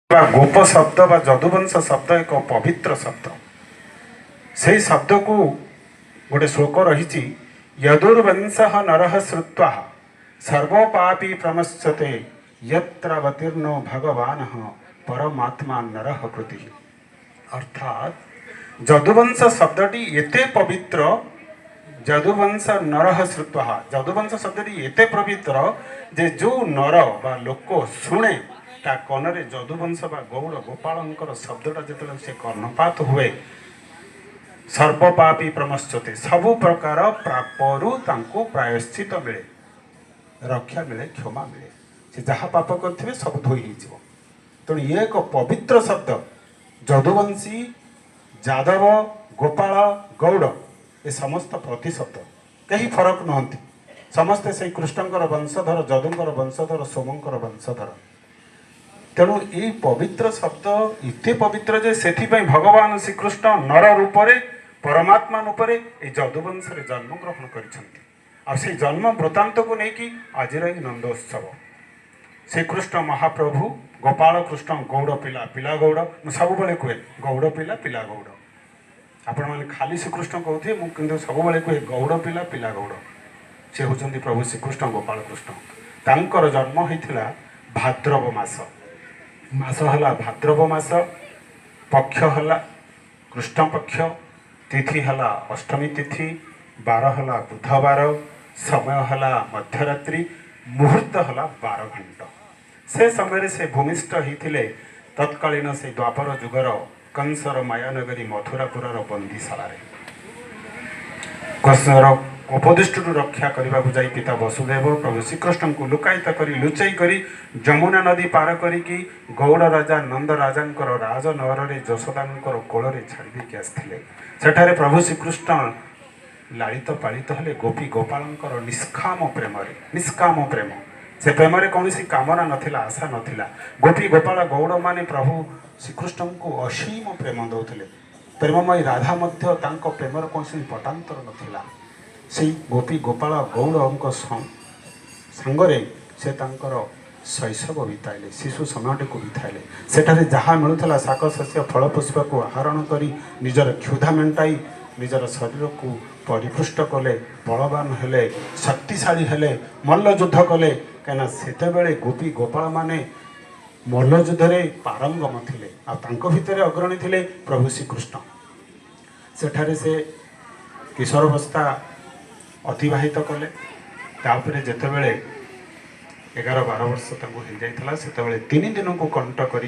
गोप शब्द बा जदुवंश शब्द एक पवित्र शब्द से शब्द को गोटे श्लोक रही यदुर्वंश नरः श्रुत्वा सर्वपापी प्रमश्यते यत्रावतीर्णो भगवान परमात्मा नरः कृति। अर्थात जदुवंश शब्दटी एते पवित्र जदुवंश नरः श्रुत्वा जदुवंश शब्दटी एते पवित्र जे जो नर बा लोक शुणे ता कनरे जदुवंश बा गौड़ गोपालंकर शब्दटा जो से कर्णपात हुए सर्वपापी प्रमश्यते सबु प्रकार पापरू तांको प्रायश्चित मिले रक्षा मिले क्षमा मिले से जहाँ पाप करथिबे सब धोई हो तेणु ये एक पवित्र शब्द जदुवंशी जादव गोपाल गौड़ ये समस्त प्रति शब्द कहीं फरक नहंती समस्ते से कृष्णकर वंशधर जदुंकर वंशधर सोमंकर वंशधर तेणु ये पवित्र शब्द इते पवित्र जे से भगवान श्रीकृष्ण नर रूपरे परमात्मा रूपरे ये जदुवंश जन्म ग्रहण कर जन्म वृत्तांत को लेकिन आज नंदोत्सव श्रीकृष्ण महाप्रभु गोपाल कृष्ण गौड़ पिला पिला गौड़ मुझे सब कहे गौड़ पिला पिला गौड़ आपण मैंने खाली श्रीकृष्ण कहते मुझे सब कहे गौड़ पिला पिला गौड़ से होती प्रभु श्रीकृष्ण गोपाल कृष्ण तांकर जन्म होता भाद्रव मास मास है भाद्रव मास पक्ष है कृष्ण पक्ष तिथि है अष्टमी तिथि बार है बुधवार समय है मध्यरात्रि मुहूर्त है 12 घंटा से समय से भूमिष्ठ होते तत्कालीन से द्वापर जुगर कंसर मायानगरी मथुरापुर बंदीशाला कृष्णर उपदिष्ट रक्षा करने को जाई पिता वसुदेव प्रभु श्रीकृष्ण को लुकायित कर लुचाई कर जमुना नदी पार करी गौड़ राजा नंद राजा राजनगर में यशोदांकर कोल छाड़ी आसते सेठारे प्रभु श्रीकृष्ण लालित पालित हेले गोपी गोपाल निष्काम प्रेम से प्रेम कौन कामना नथिला आशा नथिला गोपी गोपाल गौड़ माने प्रभु श्रीकृष्ण को असीम प्रेम दौले प्रेममयी राधा मध्य प्रेमर कौन पटांतर नथिला से गोपी गोपाल गौड़ सांगरे से शैशव बिताइले शिशु समय को बिताइले सेठारे जहाँ मिलूला शाक शस्य फल पुष्प को आहरण कर निजर क्षुधा मेटाई निजर शरीर को परिपुष्ट कले बलवान हेले शक्तिशाली हेले मल्लयुद्ध कले कहीं से गोपी गोपाल माने मल्लयुद्ध में पारंगम थे भितर अग्रणी थे प्रभु श्रीकृष्ण सेठारे से किशोरावस्था अतिवाहित कले तापर जितेबले 11-12 वर्ष हो जाता से 3 दिन को कंट कर